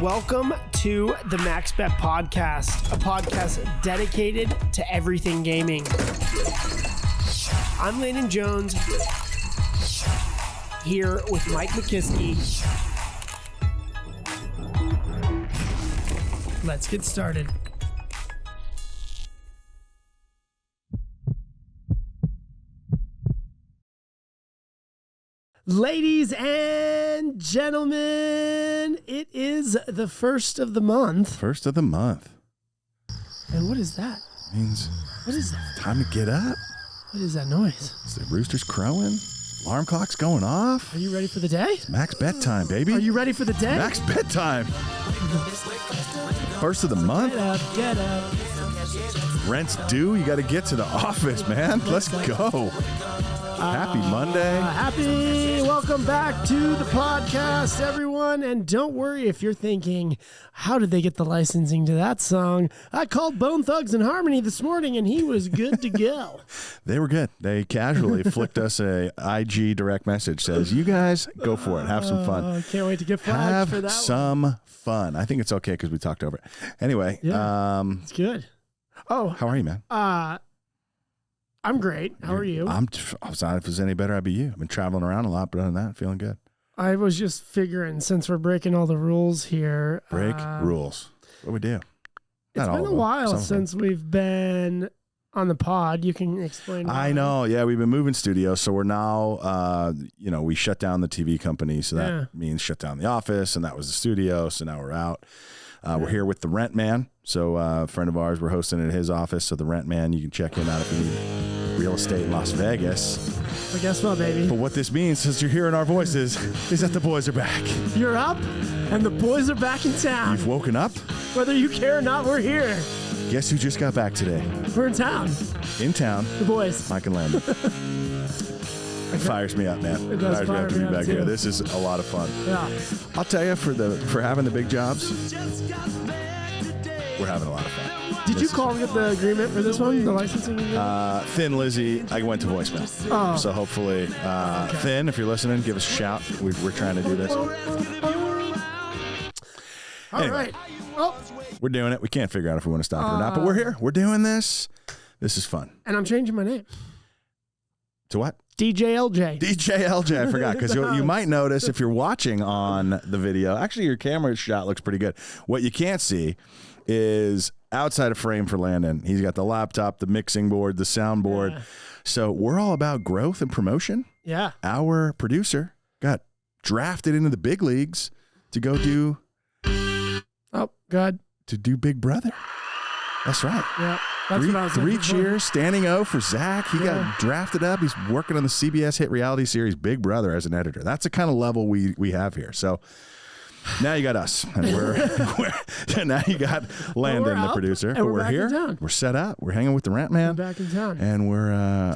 Welcome to the MaxBet podcast, a podcast dedicated to everything gaming. I'm Landon Jones, here with Mike McKiskey. Let's get started. Ladies and gentlemen, it is the first of the month. First of the month. And what is that? Means What is that? time to get up. What is that noise? Is the rooster's crowing? Alarm clock's going off. Are you ready for the day? Max bedtime, baby. Are you ready for the day? Max bedtime. First of the month. Get up. Rent's due. You got to get to the office, man. Let's go. Happy Monday. Welcome back to the podcast, everyone. And don't worry if you're thinking, how did they get the licensing to that song? I called Bone Thugs and Harmony this morning, and he was good to go. They were good. They casually flicked us a IG direct message. Says, you guys go for it. Have some fun. Can't wait to get flagged for that. Have some fun. I think it's okay because we talked over it. Anyway. Yeah, it's good. Oh, how are you, man? I'm great. How are you? I was not, if it was any better, I'd be you. I've been traveling around a lot, but other than that, feeling good. I was just figuring, since we're breaking all the rules here. Break rules. What do we do? It's been a while since we've been on the pod. You can explain why. I know. Yeah, we've been moving studios, so we're now, we shut down the TV company, so that means shut down the office, and that was the studio, so now we're out. We're here with the Rent Man. So a friend of ours, we're hosting at his office. So the Rent Man, you can check him out if you need real estate in Las Vegas. But guess what, baby? But what this means, since you're hearing our voices, is that the boys are back. You're up, and the boys are back in town. You've woken up? Whether you care or not, we're here. Guess who just got back today? We're in town. In town. The boys. Mike and Landon. It fires me up, man. It does fires me up to be back here. This is a lot of fun. Yeah. I'll tell you, for having the big jobs, we're having a lot of fun. Did you call and get the agreement for this one, the licensing agreement? Thin Lizzie, I went to voicemail. Oh. So hopefully, Thin, if you're listening, give us a shout. We're trying to do this. All right. Oh. We're doing it. We can't figure out if we want to stop it or not, but we're here. We're doing this. This is fun. And I'm changing my name. To what? DJ LJ. DJ LJ, I forgot, because you might notice if you're watching on the video, actually your camera shot looks pretty good. What you can't see is outside of frame for Landon. He's got the laptop, the mixing board, the soundboard. Yeah. So we're all about growth and promotion. Yeah. Our producer got drafted into the big leagues to go do... Oh, God. To do Big Brother. That's right. Yeah. That's what I was three cheers, standing O for Zach. He got drafted up. He's working on the CBS hit reality series Big Brother as an editor. That's the kind of level we have here. So now you got us, and now you got Landon, the producer. But we're here. We're set up. We're hanging with the Rent Man. We're back in town, and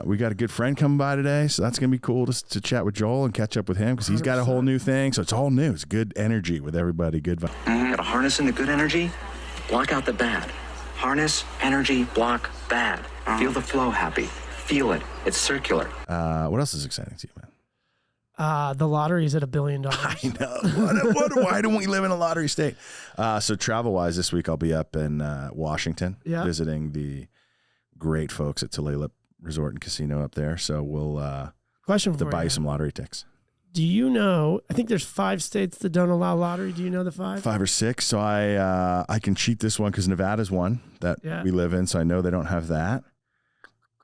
we got a good friend coming by today. So that's gonna be cool to chat with Joel and catch up with him because he's got a whole new thing. So it's all new. It's good energy with everybody. Good vibe. Got to harness in the good energy, block out the bad. Harness, energy, block, bad. Feel the flow happy. Feel it. It's circular. What else is exciting to you, man? The lottery's at $1 billion. I know. Why don't we live in a lottery state? So travel-wise, this week I'll be up in Washington visiting the great folks at Tulalip Resort and Casino up there. So we'll buy you some lottery tickets. Do you know, I think there's 5 states that don't allow lottery. Do you know the 5? 5 or 6. So I can cheat this one because Nevada's one that we live in. So I know they don't have that.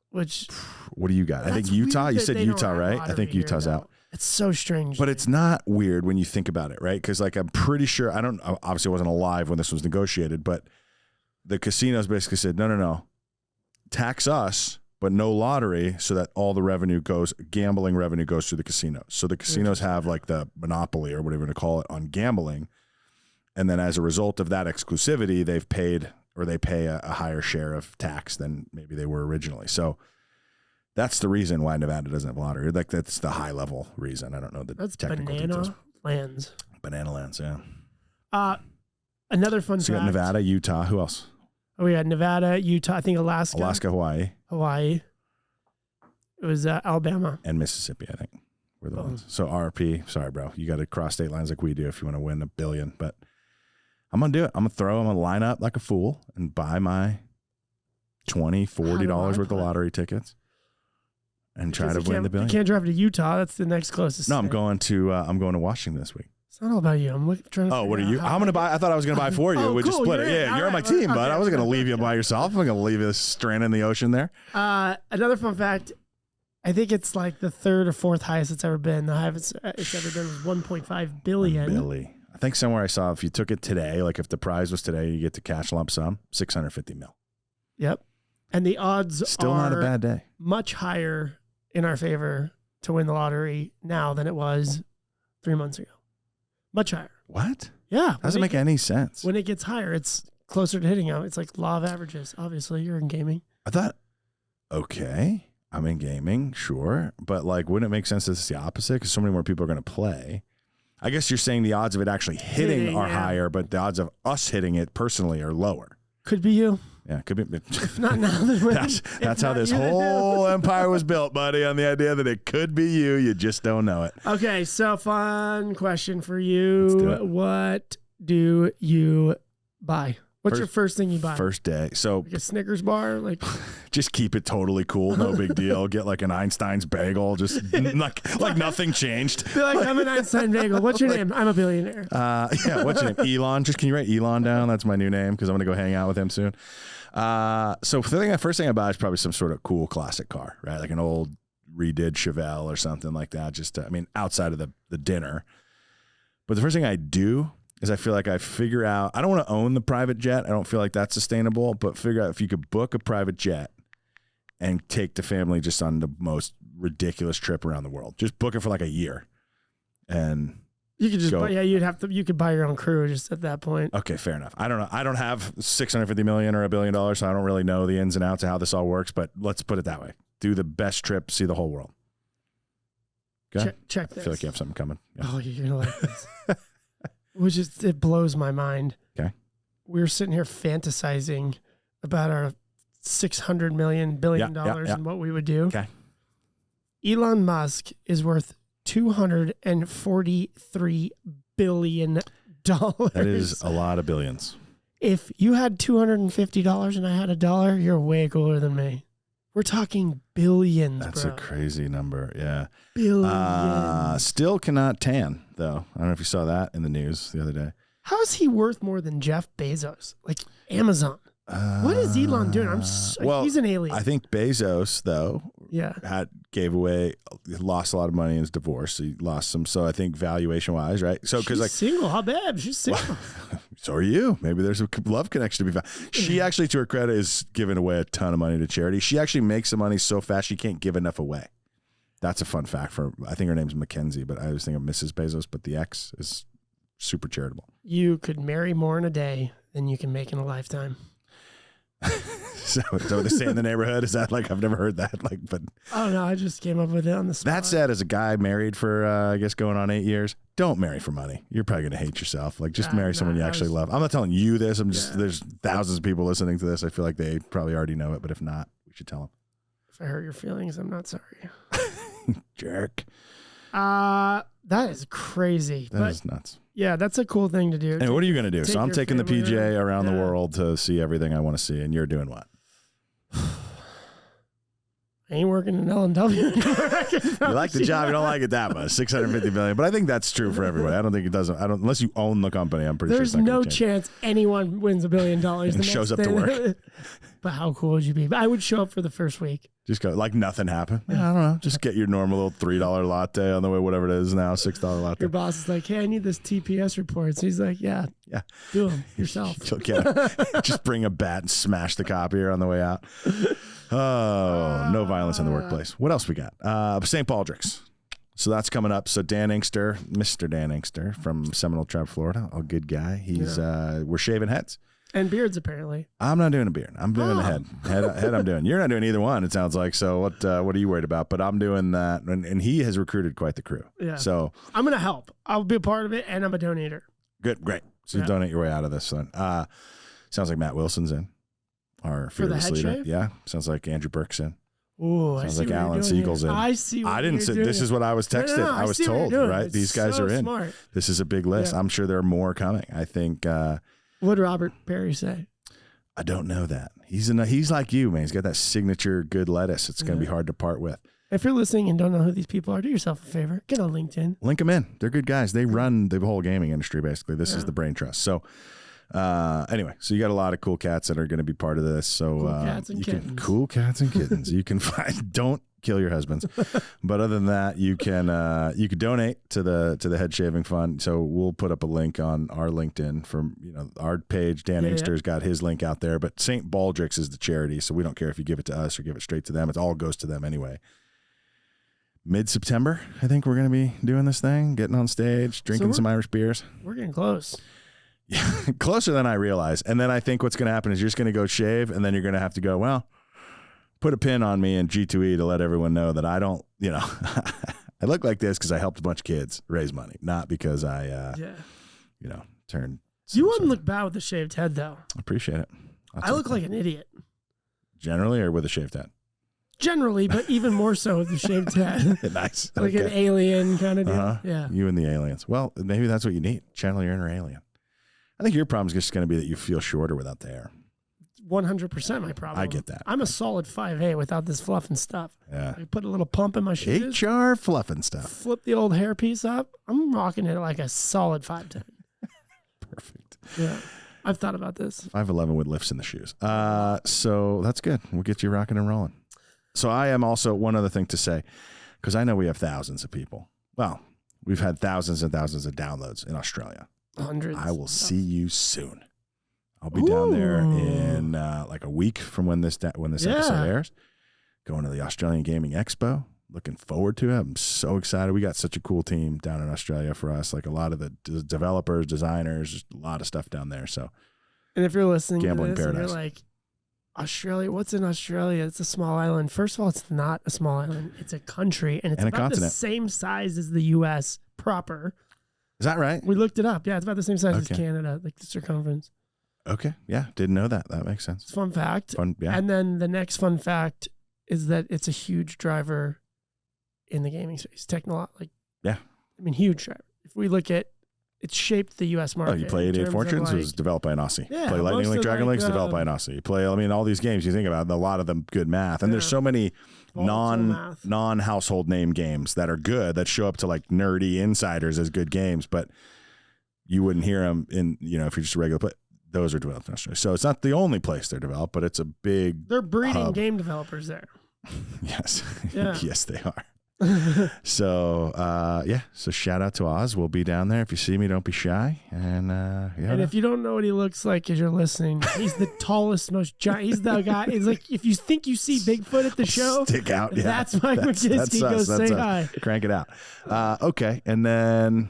Which, what do you got? I think Utah. You said Utah, right? I think Utah's out. It's so strange. But it's not weird when you think about it, right? Because I'm pretty sure, obviously I wasn't alive when this was negotiated, but the casinos basically said, no, tax us, but no lottery, so that all the gambling revenue goes to the casinos. So the casinos have like the monopoly or whatever you want to call it on gambling. And then as a result of that exclusivity, they pay a higher share of tax than maybe they were originally. So that's the reason why Nevada doesn't have lottery. Like that's the high level reason. I don't know the technical details. Banana lands, yeah. Another fun fact. So you got Nevada, Utah. Who else? Oh, we had Nevada, Utah, I think Alaska, Hawaii. It was Alabama. And Mississippi, I think, were the ones. So RP, sorry, bro. You got to cross state lines like we do if you want to win $1 billion. But I'm going to do it. I'm going to line up like a fool and buy my $20, $40 worth of lottery tickets and try to win the billion. You can't drive to Utah. That's the next closest. No, I'm going to Washington this week. It's not all about you. I'm trying to. Oh, what are you? I'm going to buy. I thought I was going to buy for you. We just split it. Yeah, you're on my team, bud. I wasn't going to leave you by yourself. I'm going to leave you stranded in the ocean there. Another fun fact. I think it's like the third or fourth highest it's ever been. The highest it's ever been was 1.5 billion. Billy. I think somewhere I saw if you took it today, like if the prize was today, you get to cash lump sum, 650 mil. Yep. And the odds still are not a bad day. Much higher in our favor to win the lottery now than it was 3 months ago. Much higher. What? Yeah. Doesn't make any sense. When it gets higher, it's closer to hitting out. It's like law of averages. Obviously, you're in gaming. I thought, okay, I'm in gaming, sure. But like, wouldn't it make sense that it's the opposite? Because so many more people are going to play. I guess you're saying the odds of it actually hitting are higher, but the odds of us hitting it personally are lower. Could be you. Yeah, could be. If not now, then when, that's how this whole empire was built, buddy, on the idea that it could be you. You just don't know it. Okay, so fun question for you. What do you buy? What's your first thing you buy? First day. So like a Snickers bar? Like just keep it totally cool. No big deal. Get like an Einstein's bagel. Just like nothing changed. Be like, I'm an Einstein bagel. What's your name? I'm a billionaire. Yeah, what's your name? Elon. Just can you write Elon down? That's my new name because I'm going to go hang out with him soon. So the first thing I buy is probably some sort of cool classic car, right? Like an old redid Chevelle or something like that. Just, outside of the dinner. But the first thing I do is I feel like I figure out, I don't want to own the private jet. I don't feel like that's sustainable, but figure out if you could book a private jet and take the family just on the most ridiculous trip around the world. Just book it for like a year. And you could just buy, you could buy your own crew just at that point. Okay, fair enough. I don't know. I don't have $650 million or $1 billion, so I don't really know the ins and outs of how this all works, but let's put it that way. Do the best trip, see the whole world. Okay? Check this. I feel like you have something coming. Yeah. Oh, you're going to like this. It blows my mind. Okay. We're sitting here fantasizing about our $600 billion and what we would do. Okay. Elon Musk is worth $243 billion. That is a lot of billions. If you had $250 and I had $1, you're way cooler than me. We're talking billions, That's bro. a crazy number, yeah. Billions. Still cannot tan, though. I don't know if you saw that in the news the other day. How is he worth more than Jeff Bezos? Like Amazon. What is Elon doing? He's an alien. I think Bezos, though, lost a lot of money in his divorce. He lost some. So I think valuation-wise, right? So she's single. How bad? She's single. Well, so are you. Maybe there's a love connection to be found. She actually, to her credit, is giving away a ton of money to charity. She actually makes the money so fast she can't give enough away. That's a fun fact I think her name's Mackenzie, but I always think of Mrs. Bezos, but the ex is super charitable. You could marry more in a day than you can make in a lifetime. So they say in the neighborhood, is that like, I've never heard that, like, but I don't know, I just came up with it on the spot. That said, as a guy married for I guess going on 8 years, don't marry for money. You're probably gonna hate yourself. Like, just marry someone you actually love. I'm not telling you this. I'm just there's thousands of people listening to this. I feel like they probably already know it, but if not, we should tell them. If I hurt your feelings, I'm not sorry. Jerk. That is crazy. That is nuts. Yeah, that's a cool thing to do. And what are you going to do? So I'm taking the PJ around the Yeah. world to see everything I want to see, and you're doing what? I ain't working in L&W anymore. You like the job, you don't like it that much. $650 million, but I think that's true for everybody. I don't think it doesn't. Unless you own the company. I'm pretty There's sure no chance anyone wins $1 billion and shows up to work. But how cool would you be? I would show up for the first week. Just go like nothing happened. Yeah, I don't know. Just get your normal little $3 latte on the way, whatever it is now, $6 latte. Your boss is like, "Hey, I need this TPS report." So he's like, "Yeah, do them yourself." Just bring a bat and smash the copier on the way out. Oh, no violence in the workplace. What else we got? St. Baldrick's. So that's coming up. So Dan Inkster, Mr. Dan Inkster from Seminole Tribe, Florida, a good guy. He's we're shaving heads. And beards, apparently. I'm not doing a beard. I'm doing the head. Head I'm doing. You're not doing either one, it sounds like. So what are you worried about? But I'm doing that. And he has recruited quite the crew. Yeah. So I'm going to help. I'll be a part of it, and I'm a donator. Good. Great. So donate your way out of this one. Sounds like Matt Wilson's in. Our fearless leader. Shave? Yeah. Sounds like Andrew Burke's in. Ooh, sounds like Alan Siegel's in. I see. I didn't say this is what I was texted. No, I was told, right? It's these guys are in. Smart. This is a big list. I'm sure there are more coming. I think What'd Robert Perry say? I don't know that. He's like you, man. He's got that signature good lettuce. It's going to be hard to part with. If you're listening and don't know who these people are, do yourself a favor. Get on LinkedIn. Link them in. They're good guys. They run the whole gaming industry, basically. This is the brain trust. So anyway, so you got a lot of cool cats that are going to be part of this. So Cool cats and kittens. Cool cats and kittens. You can find, don't kill your husbands. But other than that, you can donate to the head shaving fund. So we'll put up a link on our LinkedIn from our page. Dan Inkster's got his link out there, but St. Baldrick's is the charity, so we don't care if you give it to us or give it straight to them. It all goes to them anyway. Mid-September, I think we're going to be doing this thing, getting on stage, drinking some Irish beers. We're getting close. Yeah, closer than I realize. And then I think what's going to happen is you're just going to go shave, and then you're going to have to go, well, put a pin on me in G2E to let everyone know that I don't, I look like this because I helped a bunch of kids raise money, not because I, turned. You wouldn't look bad with a shaved head, though. I appreciate it. I look like an idiot. Generally, or with a shaved head? Generally, but even more so with the shaved head. Nice. Like an alien kind of deal. Uh-huh. Yeah. You and the aliens. Well, maybe that's what you need. Channel your inner alien. I think your problem is just going to be that you feel shorter without the hair. 100% my problem. I get that. I'm a solid 5'8" without this fluff and stuff. Yeah. I put a little pump in my shoes. HR fluff and stuff. Flip the old hair piece up. I'm rocking it like a solid 5'10". Perfect. Yeah. I've thought about this. 5'11" with lifts in the shoes. So that's good. We'll get you rocking and rolling. So I am also, one other thing to say, because I know we have thousands of people. Well, we've had thousands and thousands of downloads in Australia. Hundreds. I will see you soon. I'll be down there in like a week from when this episode airs. Going to the Australian Gaming Expo. Looking forward to it. I'm so excited. We got such a cool team down in Australia for us. Like a lot of the developers, designers, just a lot of stuff down there. So, and if you're listening Gambling to this paradise. and you're like, Australia, what's in Australia? It's a small island. First of all, it's not a small island. It's a country, and it's And a about continent. the same size as the U.S. proper. Is that right? We looked it up. Yeah, it's about the same size as Okay. Canada, like the circumference. Okay. Yeah. Didn't know that. That makes sense. It's a fun fact. Fun. Yeah. And then the next fun fact is that it's a huge driver in the gaming space. Yeah. I mean, huge driver. If we look at, it's shaped the U.S. market. Oh, you play in 88 terms of, Fortunes? It like- was developed by an Aussie. Yeah, Play Lightning most Link, of, Dragon like, Link's developed by an Aussie. You play, all these games you think about, a lot of them good math. And there's Yeah. so many Volatile math. non-household name games that are good, that show up to like nerdy insiders as good games, but you wouldn't hear them in, if you're just a regular play. Those are developed in Australia. So it's not the only place they're developed, but it's a big They're breeding hub. game developers there. Yes. Yeah. Yes, they are. So, so shout out to Oz. We'll be down there. If you see me, don't be shy. And, And if you don't know what he looks like as you're listening, he's the tallest, most giant. He's the guy. It's like if you think you see Bigfoot at the show, stick out. Yeah. that's Mike McGiskey. Go us. say That's us. hi. Crank it out. Okay. And then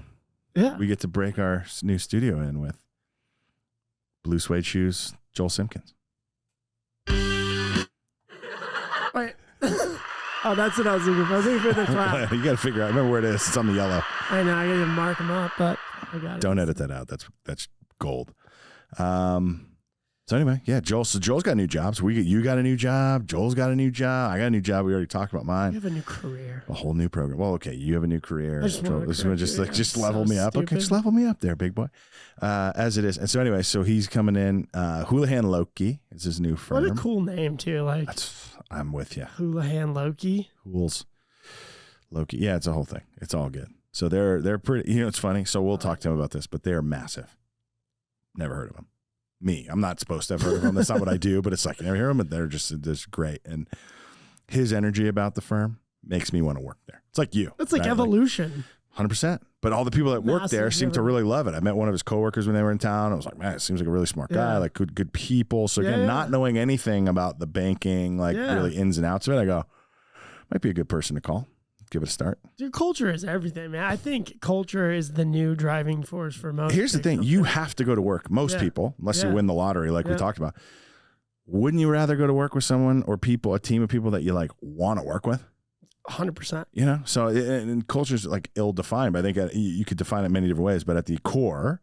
Yeah. we get to break our new studio in with Blue Suede Shoes, Joel Simkins. Wait. Oh, that's what I was looking for. I was looking for the clap. You got to figure out. Remember where it is. It's on the yellow. I know. I got to mark him up, but I got it. Don't edit that out. That's gold. So anyway, yeah, Joel's got new jobs. You got a new job. Joel's got a new job. I got a new job. We already talked about You mine. have a new career. A whole new program. Well, okay, you have a new career. I just wanted to This correct one just you. like just I'm level so me up. Okay, stupid. just level me up there, big boy. As it is. And so anyway, so he's coming in. Houlihan Lokey is his new firm. What a cool name, too. Like I'm with you. Houlihan Lokey. Houls Lokey. Yeah, it's a whole thing. It's all good. So they're pretty. It's funny. So we'll talk to him about this, but they are massive. Never heard of them. Me, I'm not supposed to have heard of them. That's not what I do. But it's like you never hear them, but they're just great. And his energy about the firm makes me want to work there. It's like you. That's like right? evolution. 100%. But all the people that work there Massive seem to really love it. I met one of his coworkers when they were in town. I was like, man, it seems like a really smart guy, Yeah. like good people. So again, Yeah. not knowing anything about the banking, like Yeah. really ins and outs of it, I go, might be a good person to call. Give it a start. Dude, culture is everything, man. I think culture is the new driving force for most. Here's the big thing. You companies. have to go to work. Most Yeah. people, unless Yeah. you win the lottery, like we Yeah. talked about. Wouldn't you rather go to work with someone or a team of people that you like want to work with? 100%. So and culture's like ill-defined, but I think you could define it many different ways. But at the core,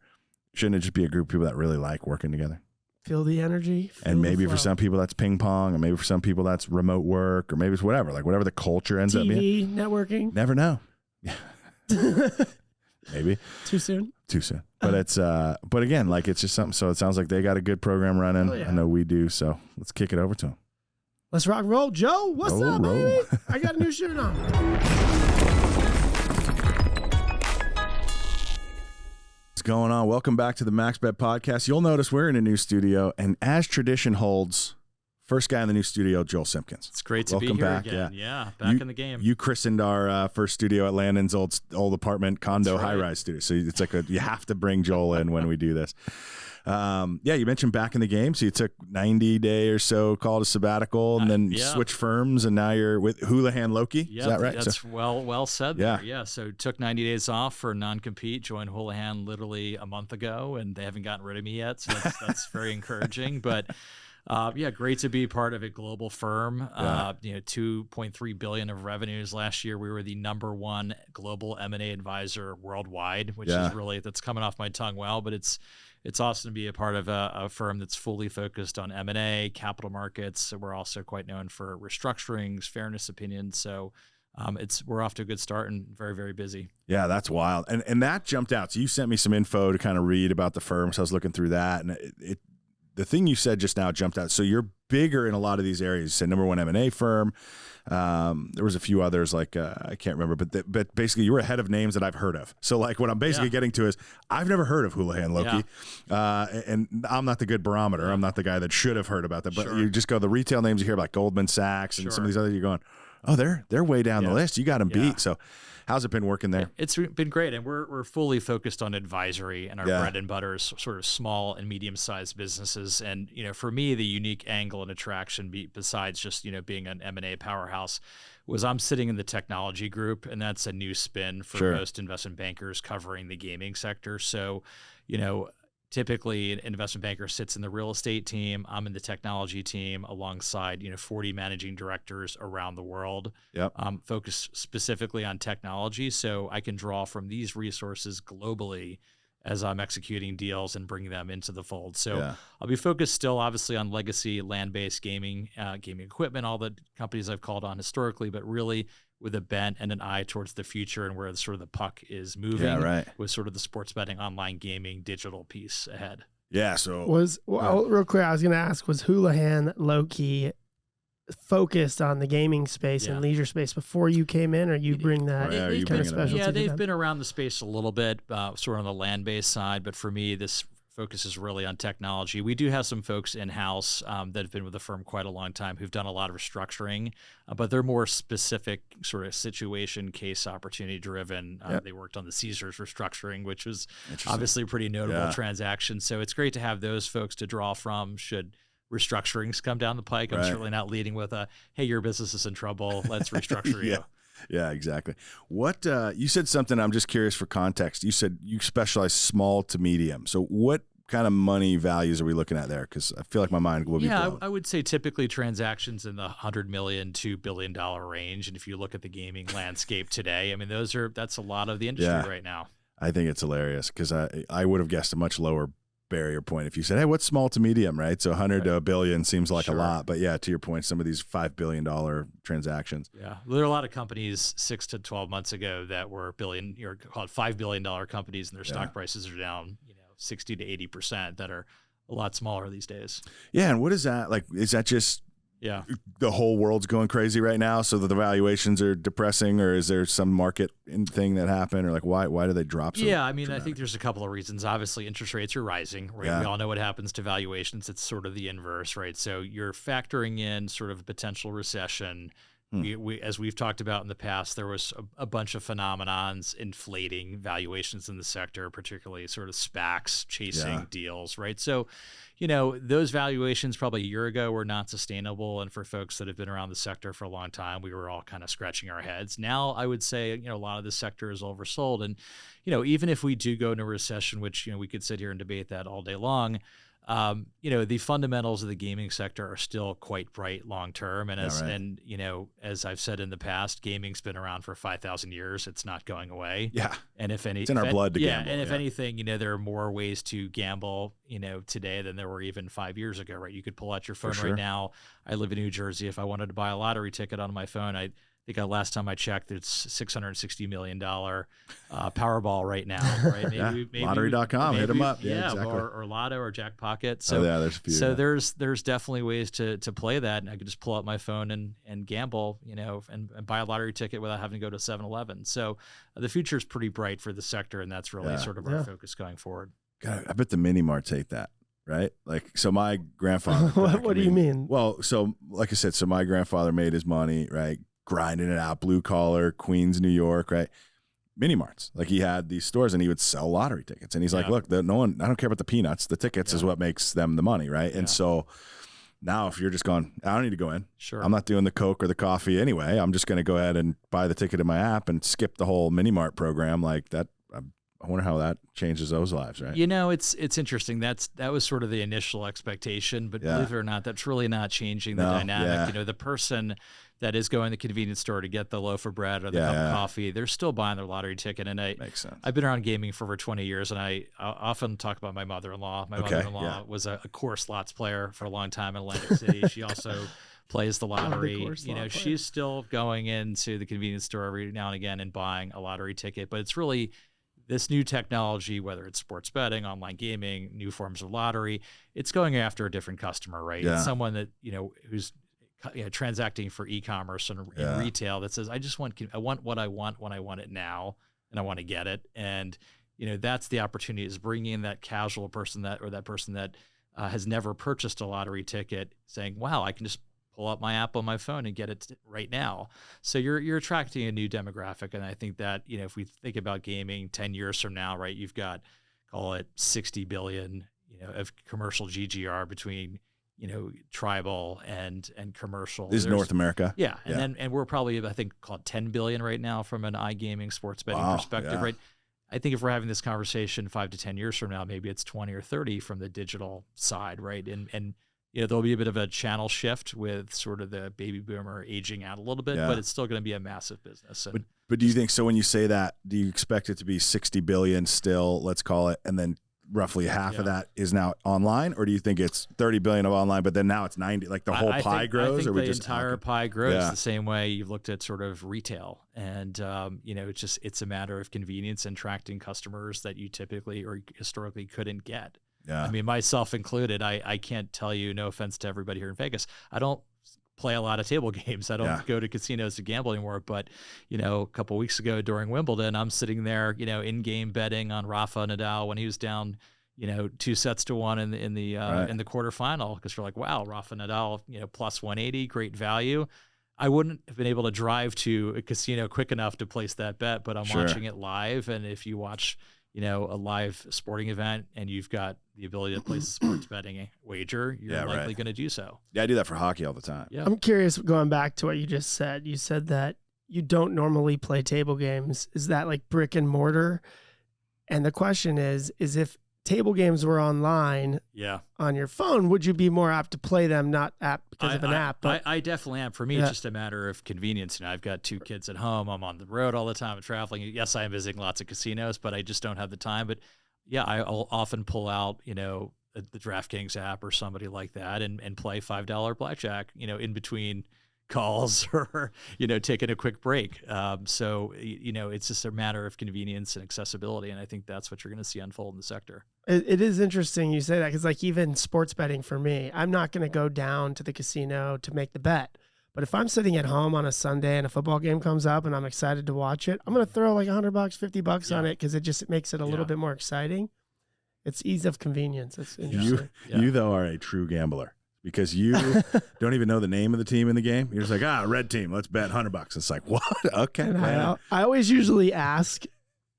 shouldn't it just be a group of people that really like working together? Feel the energy. And maybe for flow. some people that's ping pong, and maybe for some people that's remote work, or maybe it's whatever. Like whatever the culture ends up being. TV, networking. Never know. Maybe. Too soon. Too soon. But it's but again, like it's just something. So it sounds like they got a good program running. Oh, yeah. I know we do. So let's kick it over to them. Let's rock and roll. Joe, what's up, baby? I got a new shirt on. What's going on? Welcome back to the MaxBet podcast. You'll notice we're in a new studio, and as tradition holds, first guy in the new studio, Joel Simkins. It's great to Welcome be here back. again. Yeah, back in the game. You christened our first studio at Landon's old apartment condo high-rise studio. So it's like you have to bring Joel in when we do this. You mentioned back in the game. So you took 90-day or so, called a sabbatical, and then switched firms, and now you're with Houlihan Lokey. Yep, Is that right? That's well said there. Yeah, so took 90 days off for non-compete, joined Houlihan literally a month ago, and they haven't gotten rid of me yet, so that's very encouraging. But great to be part of a global firm. $2.3 billion of revenues last year. We were the #1 global M&A advisor worldwide, which is really, that's coming off my tongue well, but it's awesome to be a part of a firm that's fully focused on M&A, capital markets. So we're also quite known for restructurings, fairness opinions. So we're off to a good start and very, very busy. Yeah, that's wild. And that jumped out. So you sent me some info to kind of read about the firm. So I was looking through that, and the thing you said just now jumped out. So you're bigger in a lot of these areas. You said #1 M&A firm. There was a few others, like I can't remember, but basically you were ahead of names that I've heard of. So like what I'm basically getting to is I've never heard of Houlihan Lokey, and I'm not the good barometer. I'm not the guy that should have heard about that. But you just go the retail names you hear, like Goldman Sachs and some of these others. You're going, oh, they're way down the list. You got them beat. So how's it been working there? It's been great, and we're fully focused on advisory, and our bread and butter is sort of small and medium-sized businesses. And for me, the unique angle and attraction, besides just being an M&A powerhouse, was I'm sitting in the technology group, and that's a new spin for most investment bankers covering the gaming sector. So, typically, an investment banker sits in the real estate team. I'm in the technology team alongside 40 managing directors around the world. Focus specifically on technology, so I can draw from these resources globally as I'm executing deals and bringing them into the fold. So I'll be focused still, obviously, on legacy land-based gaming, gaming equipment, all the companies I've called on historically, but really with a bent and an eye towards the future and where sort of the puck is moving with sort of the sports betting, online gaming, digital piece ahead. Yeah. So real quick, I was going to ask, was Houlihan Lokey focused on the gaming space and leisure space before you came in, or you bring that specialty? Yeah, they've been around the space a little bit, sort of on the land-based side, but for me, this focus is really on technology. We do have some folks in-house that have been with the firm quite a long time who've done a lot of restructuring, but they're more specific sort of situation, case, opportunity driven. They worked on the Caesars restructuring, which was obviously a pretty notable transaction. So it's great to have those folks to draw from should restructurings come down the pike. I'm certainly not leading with hey, your business is in trouble, let's restructure you. Yeah, exactly. What you said something, I'm just curious for context. You said you specialize small to medium. So what kind of money values are we looking at there? Because I feel like my mind will be blown. I would say typically transactions in the $100 million to $2 billion range. And if you look at the gaming landscape today, I mean, that's a lot of the industry right now. I think it's hilarious because I would have guessed a much lower barrier point if you said, hey, what's small to medium, right? So 100 to a billion seems like a lot, but to your point, some of these $5 billion transactions. Yeah, there are a lot of companies 6 to 12 months ago that were called $5 billion companies, and their stock prices are down 60 to 80% that are a lot smaller these days. Yeah, and what is that like? Is that just the whole world's going crazy right now, so that the valuations are depressing, or is there some market thing that happened, or like why do they drop so I dramatic? think there's a couple of reasons. Obviously, interest rates are rising, right? We all know what happens to valuations. It's sort of the inverse, right? So you're factoring in sort of a potential recession. We, as we've talked about in the past, there was a bunch of phenomenons inflating valuations in the sector, particularly sort of SPACs chasing deals, right? So, those valuations probably a year ago were not sustainable. And for folks that have been around the sector for a long time, we were all kind of scratching our heads. Now, I would say, a lot of the sector is oversold. And, even if we do go into a recession, which, we could sit here and debate that all day long, the fundamentals of the gaming sector are still quite bright long term. And as I've said in the past, gaming's been around for 5,000 years. It's not going away. Yeah. And it's in our blood to gamble. And if anything, there are more ways to gamble, today than there were even 5 years ago, right? You could pull out your phone right now. I live in New Jersey. If I wanted to buy a lottery ticket on my phone, think last time I checked, it's $660 million Powerball right now, right? Maybe lottery.com, hit them up. Yeah, exactly. or Lotto or Jackpocket. So there's a few. So there's definitely ways to play that, and I could just pull out my phone and gamble, and buy a lottery ticket without having to go to 7-Eleven. So the future is pretty bright for the sector, and that's really sort of our focus going forward. God, I bet the mini marts hate that. Right? Like, so my grandfather. What do you mean? Well, so like I said, so my grandfather made his money, right? Grinding it out, blue collar, Queens, New York, right? Mini marts. Like, he had these stores and he would sell lottery tickets. And he's like, look, no one, I don't care about the peanuts. The tickets is what makes them the money, right? And so now if you're just going, I don't need to go in. Sure. I'm not doing the Coke or the coffee anyway. I'm just going to go ahead and buy the ticket in my app and skip the whole mini mart program like that. I wonder how that changes those lives, right? It's interesting. That was sort of the initial expectation, but believe it or not, that's really not changing the dynamic. Yeah. The person that is going to the convenience store to get the loaf of bread or the cup of coffee, they're still buying their lottery ticket. And makes sense. I've been around gaming for over 20 years, and I often talk about my mother-in-law. My mother-in-law was a core slots player for a long time in Atlantic City. She also plays the lottery. She's still going into the convenience store every now and again and buying a lottery ticket, but it's really this new technology, whether it's sports betting, online gaming, new forms of lottery, it's going after a different customer, right? Yeah. It's someone that, who's transacting for e-commerce and retail that says, I want what I want when I want it now, and I want to get it. And, that's the opportunity, is bringing in that casual person that person that has never purchased a lottery ticket, saying, wow, I can just pull up my app on my phone and get it right now. So you're attracting a new demographic. And I think that, if we think about gaming 10 years from now, right, you've got, call it 60 billion, of commercial GGR between, tribal and commercial. This is North America. Yeah. And we're probably, I think, called 10 billion right now from an iGaming sports betting perspective, right? I think if we're having this conversation 5 to 10 years from now, maybe it's 20 or 30 from the digital side, right? And there'll be a bit of a channel shift with sort of the baby boomer aging out a little bit, but it's still going to be a massive business. But do you think, so when you say that, do you expect it to be 60 billion still, let's call it, and then roughly half of that is now online? Or do you think it's 30 billion of online, but then now it's 90, like the whole pie grows? I think or the entire pie grows the same way you've looked at sort of retail. And, it's a matter of convenience and attracting customers that you typically or historically couldn't get. Yeah. I mean, myself included, I can't tell you, no offense to everybody here in Vegas, I don't play a lot of table games. I don't go to casinos to gamble anymore. But, a couple of weeks ago during Wimbledon, I'm sitting there, in-game betting on Rafa Nadal when he was down, 2-1 in the quarterfinal, because you're like, wow, Rafa Nadal, plus 180, great value. I wouldn't have been able to drive to a casino quick enough to place that bet, but I'm watching it live. And if you watch a live sporting event and you've got the ability to place a sports betting wager, you're likely going to do so. Yeah, I do that for hockey all the time. Yeah. I'm curious, going back to what you just said. You said that you don't normally play table games. Is that like brick and mortar? And the question is if table games were online on your phone, would you be more apt to play them, not because of an app? But I definitely am. For me, it's just a matter of convenience. I've got 2 kids at home. I'm on the road all the time. I'm traveling. Yes, I am visiting lots of casinos, but I just don't have the time. But I'll often pull out, the DraftKings app or somebody like that and play $5 blackjack, in between calls or, taking a quick break. So it's just a matter of convenience and accessibility. And I think that's what you're going to see unfold in the sector. It is interesting you say that, because like even sports betting for me, I'm not going to go down to the casino to make the bet. But if I'm sitting at home on a Sunday and a football game comes up and I'm excited to watch it, I'm going to throw like $100, $50 on it, because it makes it a little bit more exciting. It's ease of convenience. It's interesting. You though are a true gambler, because you don't even know the name of the team in the game. You're just like, red team, let's bet $100. It's like, what? Okay. I always usually ask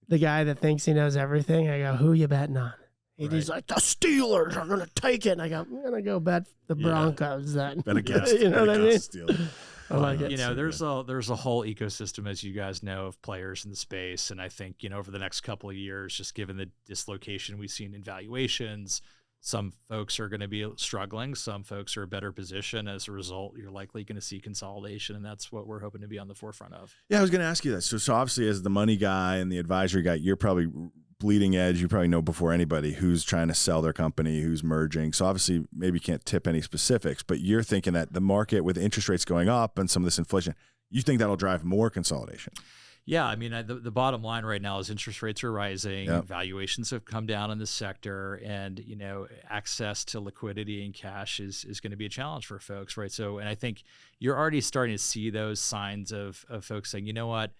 the guy that thinks he knows everything. I go, who you betting on? And he's like, the Steelers are going to take it. And I go, I'm going to go bet the Broncos then. Bet against. You know what I mean? Steelers. I like it. There's a whole ecosystem, as you guys know, of players in the space. And I think, over the next couple of years, just given the dislocation we've seen in valuations, some folks are going to be struggling. Some folks are in a better position. As a result, you're likely going to see consolidation, and that's what we're hoping to be on the forefront of. Yeah, I was going to ask you that. So obviously, as the money guy and the advisory guy, you're probably bleeding edge. You probably know before anybody who's trying to sell their company, who's merging. So obviously, maybe you can't tip any specifics, but you're thinking that the market with interest rates going up and some of this inflation, you think that'll drive more consolidation? Yeah, I mean, the bottom line right now is interest rates are rising, Yep. valuations have come down in the sector, and access to liquidity and cash is going to be a challenge for folks, right? So, and I think you're already starting to see those signs of folks saying, you know what,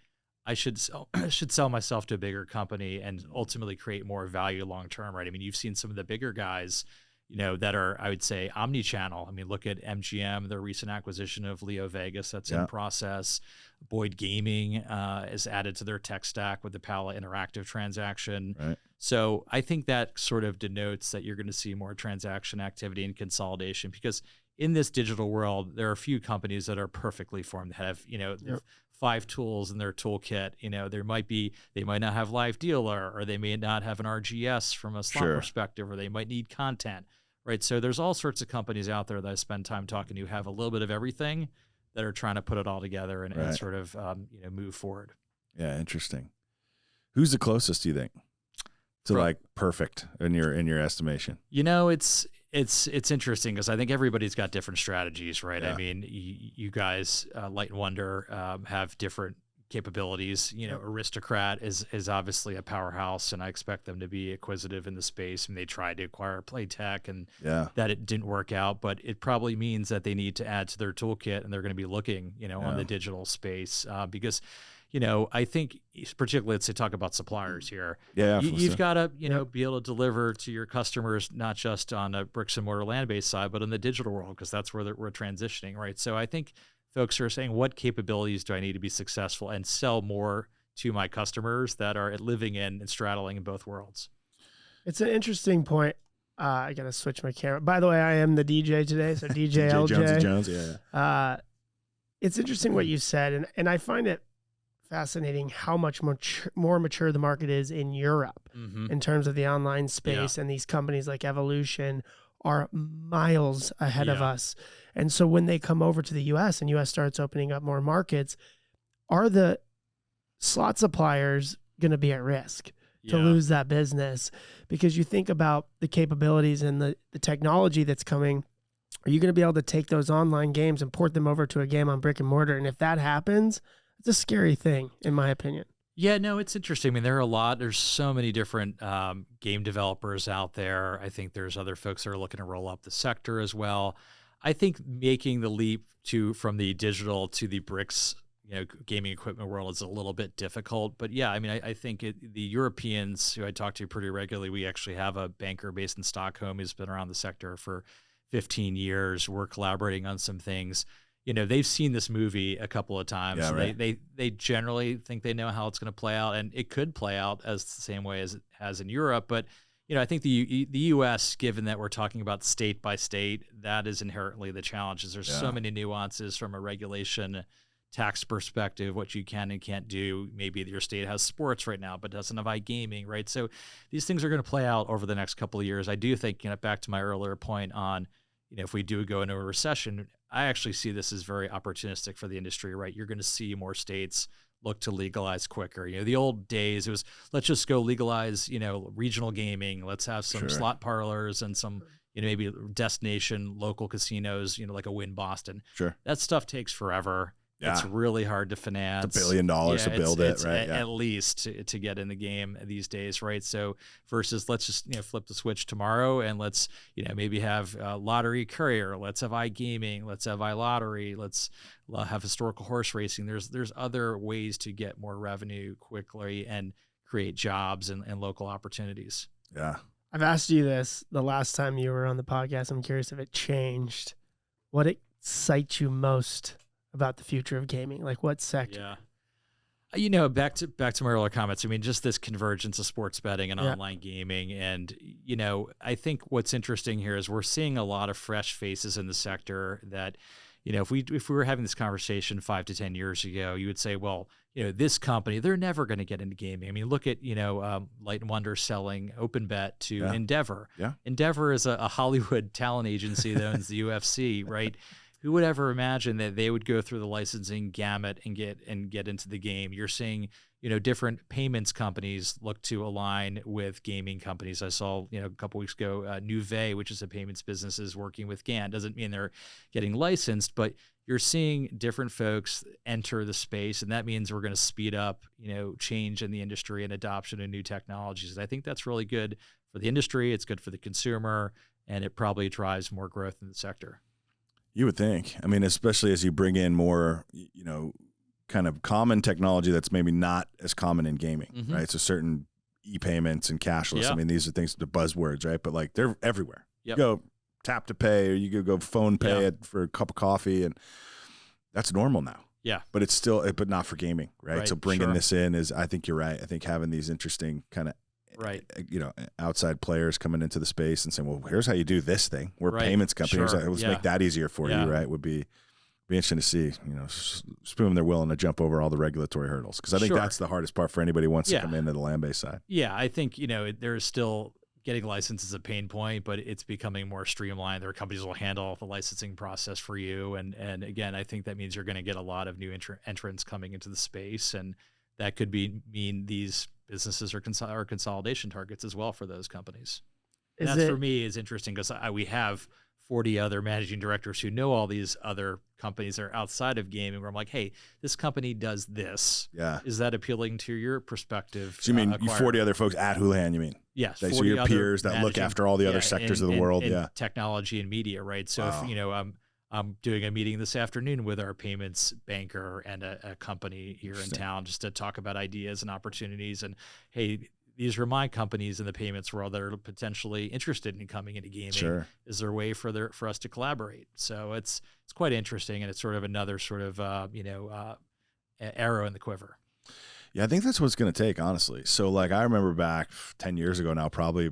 I should sell myself to a bigger company and ultimately create more value long term, right? I mean, you've seen some of the bigger guys, that are, I would say, omni-channel. I mean, look at MGM, their recent acquisition of Leo Vegas, that's in process. Boyd Gaming is added to their tech stack with the Pala Interactive transaction. Right. So I think that sort of denotes that you're going to see more transaction activity and consolidation, because in this digital world, there are a few companies that are perfectly formed that have, 5 tools in their toolkit. They might not have live dealer, or they may not have an RGS from a slot perspective, or they might need content, right? So there's all sorts of companies out there that I spend time talking to, have a little bit of everything, that are trying to put it all together and sort of, move forward. Yeah. Interesting. Who's the closest, do you think, to like perfect in your estimation? It's interesting because I think everybody's got different strategies, right? Yeah. I mean, you guys, Light and Wonder, have different capabilities. Aristocrat is obviously a powerhouse, and I expect them to be acquisitive in the space. And they tried to acquire Playtech, and that it didn't work out. But it probably means that they need to add to their toolkit, and they're going to be looking, on the digital space because. I think particularly, let's say, talk about suppliers here. Yeah, you've got to, be able to deliver to your customers, not just on a bricks and mortar land-based side, but in the digital world, because that's where we're transitioning, right? So I think folks are saying, what capabilities do I need to be successful and sell more to my customers that are living in and straddling in both worlds? It's an interesting point. I got to switch my camera. By the way, I am the DJ today, so DJ LJ. Jones, yeah. It's interesting what you said, and I find it fascinating how much more mature the market is in Europe in terms of the online space, and these companies like Evolution are miles ahead of us. And so when they come over to the US and US starts opening up more markets, are the slot suppliers going to be at risk to lose that business? Because you think about the capabilities and the technology that's coming. Are you going to be able to take those online games and port them over to a game on brick and mortar? And if that happens, it's a scary thing, in my opinion. Yeah, no, it's interesting. I mean, there's so many different game developers out there. I think there's other folks that are looking to roll up the sector as well. I think making the leap from the digital to the bricks, gaming equipment world is a little bit difficult. But yeah, I mean, I think the Europeans, who I talk to pretty regularly, we actually have a banker based in Stockholm who's been around the sector for 15 years. We're collaborating on some things. They've seen this movie a couple of times. Yeah, right. They generally think they know how it's going to play out, and it could play out as the same way as it has in Europe. But I think the U.S., given that we're talking about state by state, that is inherently the challenges. There's so many nuances from a regulation, tax perspective, what you can and can't do. Maybe your state has sports right now, but doesn't have iGaming, right? So these things are going to play out over the next couple of years. I do think, back to my earlier point on, if we do go into a recession, I actually see this as very opportunistic for the industry, right? You're going to see more states look to legalize quicker. The old days, it was, let's just go legalize, regional gaming. Let's have some slot parlors and some, maybe destination local casinos, like a Wynn Boston. Sure. That stuff takes forever. Yeah. It's really hard to finance. It's $1 billion to build it, right? At least to get in the game these days, right? So versus let's just flip the switch tomorrow and let's maybe have lottery courier, let's have iGaming, let's have iLottery, let's have historical horse racing. There's other ways to get more revenue quickly and create jobs and local opportunities. Yeah, I've asked you this the last time you were on the podcast. I'm curious if it changed. What excites you most about the future of gaming? Like what sector? Yeah. Back to my earlier comments. I mean, just this convergence of sports betting and online gaming. And, I think what's interesting here is we're seeing a lot of fresh faces in the sector that, if we were having this conversation 5 to 10 years ago, you would say, well, this company, they're never going to get into gaming. I mean, look at, Light and Wonder selling OpenBet to Endeavor. Yeah. Endeavor is a Hollywood talent agency that owns the UFC, right? who would ever imagine that they would go through the licensing gamut and get into the game? You're seeing, different payments companies look to align with gaming companies. I saw, a couple weeks ago, Nuvei, which is a payments business, is working with GAN. Doesn't mean they're getting licensed, but you're seeing different folks enter the space, and that means we're going to speed up, change in the industry and adoption of new technologies. I think that's really good for the industry. It's good for the consumer, and it probably drives more growth in the sector. You would think. I mean, especially as you bring in more, kind of common technology that's maybe not as common in gaming, right? So certain e-payments and cashless. Yeah. I mean, these are things, the buzzwords, right? But like they're everywhere. Yep. You go tap to pay, or you could go phone pay Yeah. it for a cup of coffee, and that's normal now. Yeah. But it's still, but not for gaming, right? Right, So bringing sure. this in is, I think you're right. I think having these interesting kind of, Right. outside players coming into the space and saying, well, here's how you do this thing. We're a Right. payments company. Here's Sure. how- let's Yeah. make that easier for Yeah. you, right? Would be interesting to see, assume they're willing to jump over all the regulatory hurdles. Because I think Sure. that's the hardest part for anybody who wants Yeah. to come into the land-based side. Yeah, I think, there's still getting licensed is a pain point, but it's becoming more streamlined. There are companies that will handle the licensing process for you. And again, I think that means you're going to get a lot of new entrants coming into the space. And that could mean these businesses are consolidation targets as well for those companies. And that's for me is interesting because we have 40 other managing directors who know all these other companies that are outside of gaming, where I'm like, hey, this company does this. Yeah. Is that appealing to your perspective? So you mean you 40 other folks at Houlihan, you mean? Yes. So 40 your other peers that look managing- after all the other sectors of the world. in Yeah. technology and media, right? So Wow. if, I'm doing a meeting this afternoon with our payments banker and a company here in town just to talk about ideas and opportunities. And hey, these are my companies in the payments world that are potentially interested in coming into gaming. Sure. Is there a way for us to collaborate? So it's quite interesting, and it's sort of another sort of arrow in the quiver. Yeah, I think that's what it's going to take, honestly. So, like, I remember back 10 years ago now, probably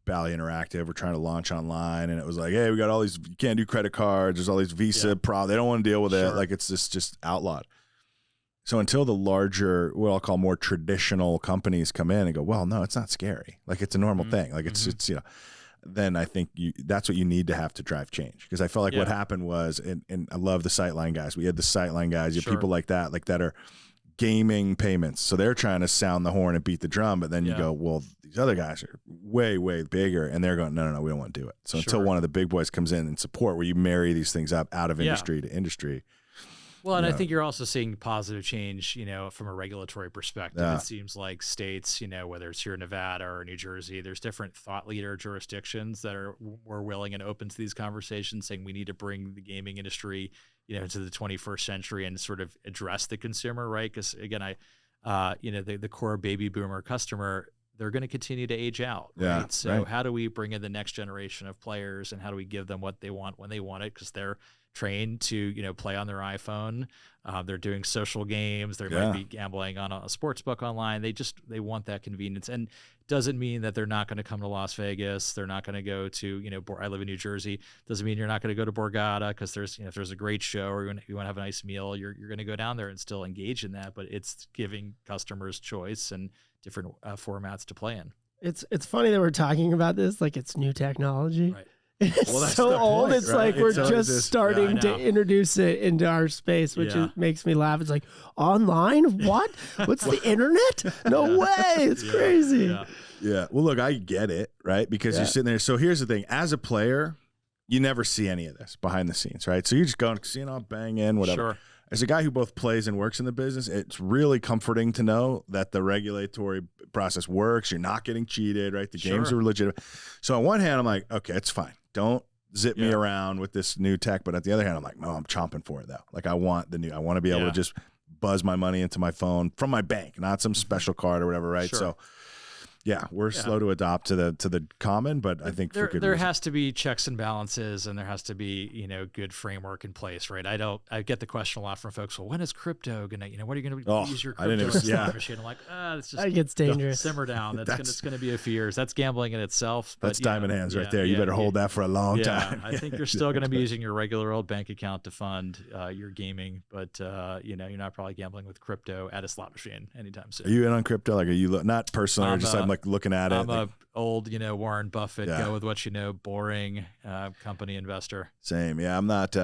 Bally Interactive, we're trying to launch online, and it was like, hey, we got all these, you can't do credit cards, there's all these Visa Yeah. they don't want to deal with it. Sure. Like, it's just outlawed. So until the larger, what I'll call more traditional companies come in and go, well, no, it's not scary. Like, it's a normal thing. Like, it's then I think that's what you need to have to drive change. Because I felt like what happened was, and I love the Sightline guys. We had the Sightline guys, you have Sure. people like that are gaming payments. So they're trying to sound the horn and beat the drum, but then you go, well, these other guys are way, way bigger, and they're going, no, we don't want to do it. So until Sure. one of the big boys comes in and support, where you marry these things up out of Yeah. industry to industry. Well, and I think you're also seeing positive change, from a regulatory perspective. Yeah. It seems like states, whether it's here in Nevada or New Jersey, there's different thought leader jurisdictions that are more willing and open to these conversations, saying we need to bring the gaming industry, into the 21st century and sort of address the consumer, right? Because again, the core baby boomer customer, they're going to continue to age out, right? Yeah, So right. how do we bring in the next generation of players, and how do we give them what they want when they want it? Because they're trained to play on their iPhone. They're doing social games. They might be gambling on a sports book online. They want that convenience, and it doesn't mean that they're not going to come to Las Vegas. They're not going to go to I live in New Jersey. Doesn't mean you're not going to go to Borgata because there's if there's a great show or you want to have a nice meal, you're going to go down there and still engage in that. But it's giving customers choice and different formats to play in. It's funny that we're talking about this like it's new technology. Right. It's Well, that's so the old. point, It's right? like we're It's always just this- starting I know. to introduce it into our space, which Yeah. makes me laugh. It's like online? What? What's the internet? No way! It's crazy. Yeah. Yeah. Well, look, I get it, right? Because you're sitting there. So here's the thing. As a player, you never see any of this behind the scenes, right? So you're just going, bang in, whatever. Sure. As a guy who both plays and works in the business, it's really comforting to know that the regulatory process works. You're not getting cheated, right? The games Sure. are legitimate. So on one hand, I'm like, okay, it's fine. Don't zip me Yeah. around with this new tech. But at the other hand, I'm like, no, I'm chomping for it though. Like I want I want to be able Yeah. to just buzz my money into my phone from my bank, not some special card or whatever, right? Sure. So yeah, we're slow to adopt to the common, but I think for good there reason. has to be checks and balances, and there has to be good framework in place, right? I get the question a lot from folks. Well, when is crypto gonna? What are you gonna Oh, use your I didn't crypto even- yeah. machine? I'm like, it's just That gets dangerous. simmer down. That's- It's gonna be a few years. That's gambling in itself. But, That's diamond hands right there. You better hold that for a long time. I think you're still going to be using your regular old bank account to fund your gaming, but you're not probably gambling with crypto at a slot machine anytime soon. Are you in on crypto? Like, are you not personally, or just like like looking at it. I'm like, a old, Warren Buffett, Yeah. go with what you know, boring company investor. Same. Yeah, I'm not in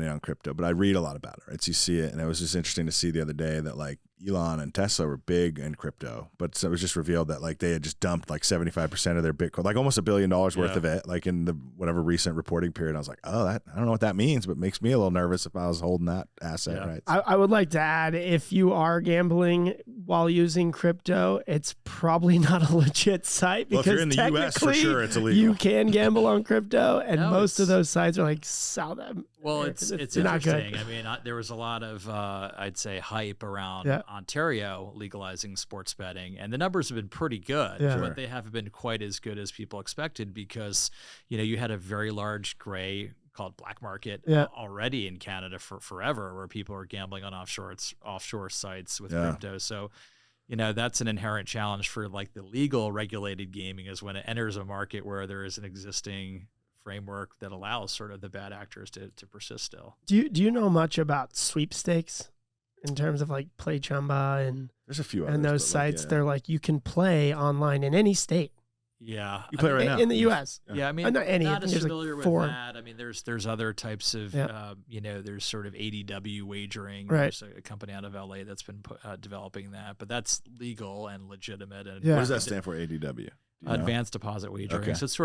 on crypto, but I read a lot about it, right? So you see it, and it was just interesting to see the other day that like Elon and Tesla were big in crypto, but so it was just revealed that like they had just dumped like 75% of their Bitcoin, like almost $1 billion worth of it, like in the whatever recent reporting period. I was like, oh, I don't know what that means, but makes me a little nervous if I was holding that asset, right? I would like to add, if you are gambling while using crypto, it's probably not a legit site because if you're in the US, for sure, it's illegal. You can gamble on crypto, and No, most of those sites are like South. Well, it's not interesting. good. I mean, there was a lot of, I'd say, hype around Ontario legalizing sports betting, and the numbers have been pretty good, but they haven't been quite as good as people expected because, you had a very large gray called black market already in Canada for forever, where people are gambling on offshore sites with crypto. So, that's an inherent challenge for like the legal regulated gaming is when it enters a market where there is an existing framework that allows sort of the bad actors to persist still. Do you know much about sweepstakes in terms of like Play Chumba and there's a few and those sites? They're like you can play online in any state. Yeah, you play right now in the U.S. Yeah, I mean, not any. Not as there's familiar like with 4. that. I mean, there's other types of, there's sort of ADW wagering. Right. There's a company out of LA that's been developing that, but that's legal and legitimate. And what does that stand for? ADW. Advanced deposit wagering. Okay. So it's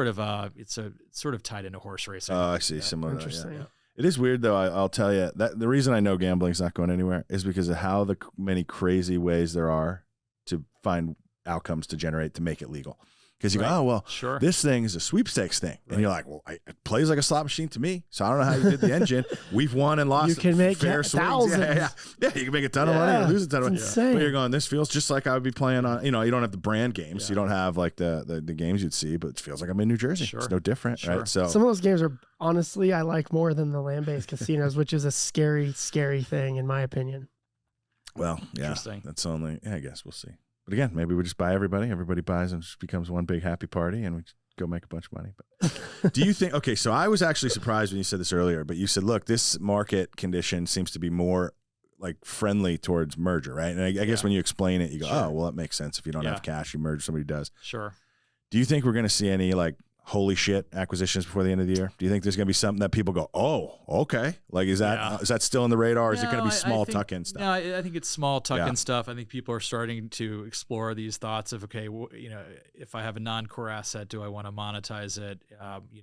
sort of tied into horse racing. Oh, I see. Similar. Interesting. Yeah. It is weird though. I'll tell you that the reason I know gambling's not going anywhere is because of how many crazy ways there are to find outcomes to generate to make it legal. Because you go, oh, well, this thing is a sweepstakes thing. And you're like, well, it plays like a slot machine to me. So I don't know how you did the engine. We've won and lost. You can make fair swings. thousands. Yeah, you can make a ton of money or lose a ton of money. Insane. But you're going, this feels just like I would be playing on, you don't have the brand games. You don't have like the games you'd see, but it feels like I'm in New Jersey. It's no different, right? So some of those games are, honestly, I like more than the land-based casinos, which is a scary, scary thing in my opinion. Well, yeah, that's only, I guess we'll see. But again, maybe we just buy everybody. Everybody buys and just becomes one big happy party, and we just go make a bunch of money. But do you think? Okay, so I was actually surprised when you said this earlier. But you said, look, this market condition seems to be more like friendly towards merger, right? And I guess when you explain it, you go, oh, well, that makes sense. If you don't have cash, you merge. Somebody does. Sure. Do you think we're going to see any like holy shit acquisitions before the end of the year? Do you think there's going to be something that people go, oh, okay? Like, is that still in the radar, or is it going to be small tuck-in stuff? No, I think it's small tuck-in stuff. I think people are starting to explore these thoughts of, okay, if I have a non-core asset, do I want to monetize it?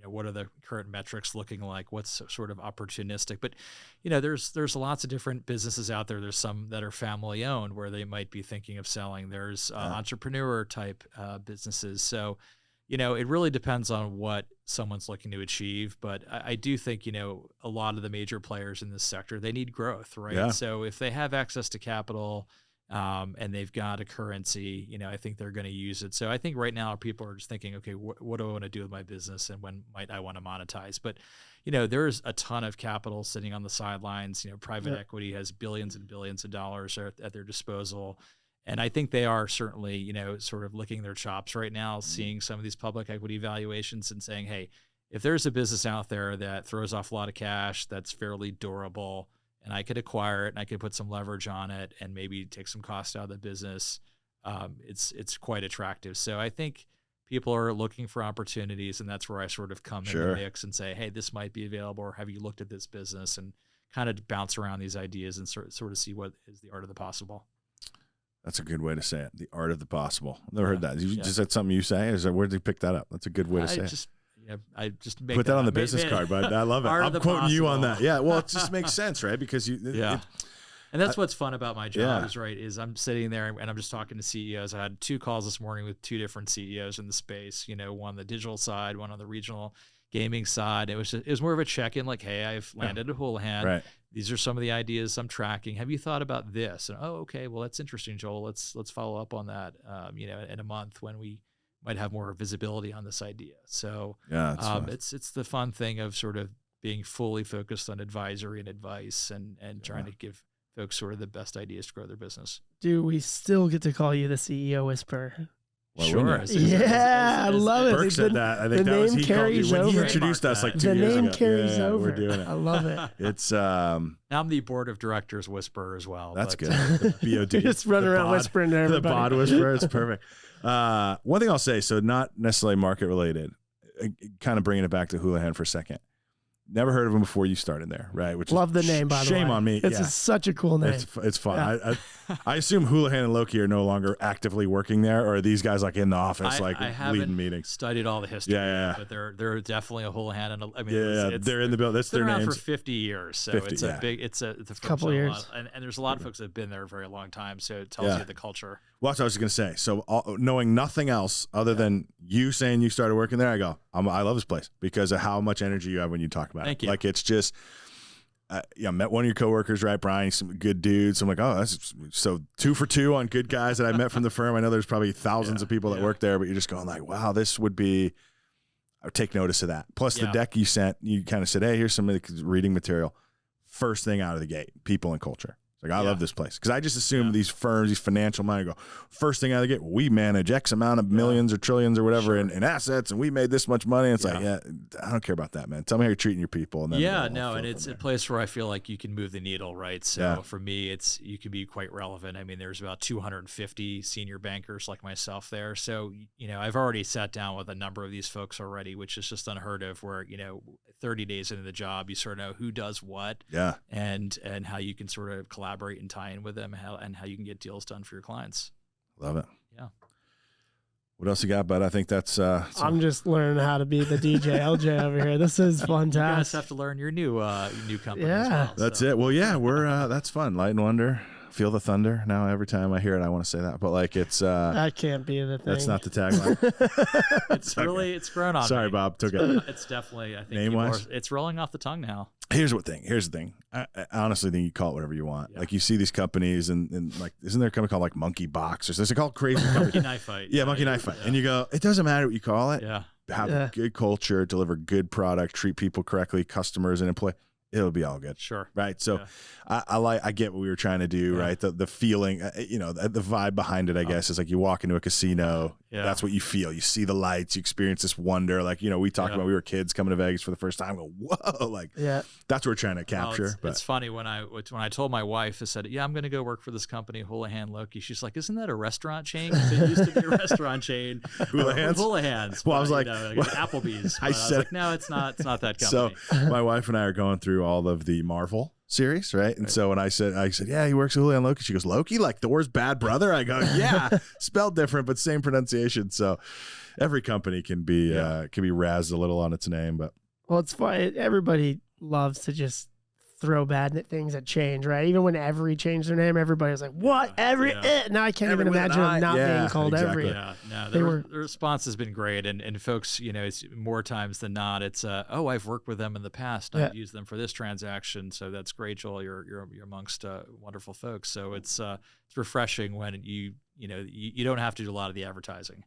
What are the current metrics looking like? What's sort of opportunistic? But, there's lots of different businesses out there. There's some that are family-owned where they might be thinking of selling. There's entrepreneur-type businesses. So, it really depends on what someone's looking to achieve. But I do think, a lot of the major players in this sector, they need growth, right? Yeah. So if they have access to capital and they've got a currency, I think they're going to use it. So I think right now people are just thinking, okay, what do I want to do with my business and when might I want to monetize? But, there's a ton of capital sitting on the sidelines. Private equity has billions and billions of dollars at their disposal. And I think they are certainly, sort of licking their chops right now, seeing some of these public equity valuations and saying, hey, if there's a business out there that throws off a lot of cash, that's fairly durable, and I could acquire it and I could put some leverage on it and maybe take some cost out of the business, it's quite attractive. So I think people are looking for opportunities, and that's where I sort of come in the mix and say, hey, this might be available, or have you looked at this business, and kind of bounce around these ideas and sort of see what is the art of the possible. That's a good way to say it. The art of the possible. I've never heard that. Is that something you say? Where did you pick that up? That's a good way to say it. I just make put that on the business card, but I love it. I'm quoting you on that. Yeah. Well, it just makes sense, right? Because and that's what's fun about my job is I'm sitting there and I'm just talking to CEOs. I had 2 calls this morning with 2 different CEOs in the space. One on the digital side, one on the regional gaming side. It was more of a check-in, like, hey, I've landed at Houlihan. Right. These are some of the ideas I'm tracking. Have you thought about this? And okay, well, that's interesting, Joel. Let's follow up on that. In a month when we might have more visibility on this idea. So it's the fun thing of sort of being fully focused on advisory and advice and trying to give folks sort of the best ideas to grow their business. Do we still get to call you the CEO Whisperer? Well, sure. I love it. Burke said that. I think that was he called you when he introduced us like 2 years ago. The name carries over. We're doing it. I love it. It's now I'm the board of directors whisperer as well. That's good. The BOD. Just run around whispering to everybody. The bod whisperer. It's perfect. One thing I'll say, so not necessarily market related, kind of bringing it back to Houlihan for a second. Never heard of him before you started there, right? Which Love is the name, by the way. Shame on me. It's such a cool name. It's fun. Yeah. I assume Houlihan and Lokey are no longer actively working there, or are these guys like in the office, I leading haven't meetings? studied all the history, but they're definitely a Houlihan. And They're in the building. That's their around names for 50 years, so 50, it's a big, it's a couple years, and there's a lot of folks that have been there a very long time, so it tells you the culture. Well, that's what I was going to say. So knowing nothing else other than you saying you started working there, I go, I love this place because of how much energy you have when you talk about Thank it. you. Like it's just, I met one of your coworkers, right, Brian? He's some good dudes. So I'm like, oh, that's so 2 for 2 on good guys that I met from the firm. I know there's probably thousands of people that work there, but you're just going like, wow, this would be, I would take notice of that. Plus the deck you sent, you kind of said, hey, here's some of the reading material. First thing out of the gate, people and culture. Like, I love this place. Because I just assume these firms, these financial money go, first thing out of the gate, we manage X amount of millions or trillions or whatever in assets, and we made this much money. It's like, I don't care about that, man. Tell me how you're treating your people. And then and it's a place where I feel like you can move the needle, right? So for me, you can be quite relevant. I mean, there's about 250 senior bankers like myself there. So, I've already sat down with a number of these folks already, which is just unheard of, where, 30 days into the job, you sort of know who does what and how you can sort of collaborate and tie in with them, and how you can get deals done for your clients. Love it. Yeah. What else you got, bud? I think that's I'm just learning how to be the DJ LJ over here. This is fantastic. You guys have to learn your new company as well. That's it. Well, we're that's fun. Light and Wonder. Feel the thunder. Now every time I hear it, I want to say that. But like it's that can't be the thing. That's not the tagline. It's grown on. Sorry, me. Bob. Took it. It's definitely, I think, name-wise? it's rolling off the tongue now. Here's the thing. I honestly think you call it whatever you want. Like you see these companies and like, isn't there a company called like Monkey Box or something? It's called crazy Monkey Knife Fight. Yeah, Monkey Knife Fight. And you go, it doesn't matter what you call it. Yeah. Have a good culture, deliver good product, treat people correctly, customers and employees. It'll be all good. Sure. Right. So I get what we were trying to do, right? The feeling, the vibe behind it, I guess, is like you walk into a casino. Yeah. That's what you feel. You see the lights, you experience this wonder. Like, we talked about we were kids coming to Vegas for the first time. Go, whoa. Like, that's what we're trying to capture. Well, it's funny when I told my wife, I said, I'm going to go work for this company, Houlihan Lokey. She's like, isn't that a restaurant chain? It used to be a restaurant chain. Houlihan's. Well, I was like, Applebee's. I was like, no, it's not that company. So my wife and I are going through all of the Marvel series, right? And so when I said, yeah, he works at Houlihan Lokey. She goes, Loki, like Thor's bad brother? I go, yeah, spelled different, but same pronunciation. So every company can be razzed a little on its name, but it's fun. Everybody loves to just throw bad things at change, right? Even when Every changed their name, everybody's like, what? Every? Now I can't even imagine them not being called Every. Yeah, no, the response has been great. And folks, it's more times than not, it's, I've worked with them in the past. I've used them for this transaction. So that's great, Joel. You're amongst wonderful folks. So it's refreshing when you don't have to do a lot of the advertising.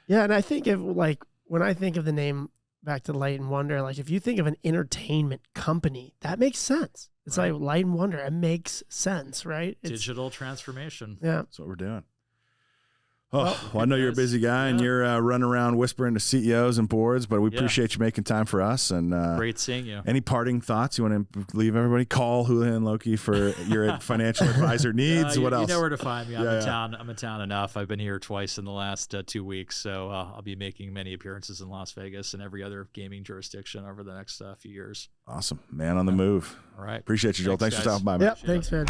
Yeah, and I think when I think of the name, back to Light and Wonder, like if you think of an entertainment company, that makes sense. It's like Light and Wonder. It makes sense, right? Digital transformation. Yeah. That's what we're doing. Well, I know you're a busy guy and you're running around whispering to CEOs and boards, but we appreciate you making time for us. And great seeing you. Any parting thoughts you want to leave everybody? Call Houlihan Lokey for your financial advisor needs. What else? You know where to find me. I'm in town enough. I've been here twice in the last 2 weeks, so I'll be making many appearances in Las Vegas and every other gaming jurisdiction over the next few years. Awesome. Man on the move. All right. Appreciate you, Joel. Thanks for stopping by. Yep. Thanks, man.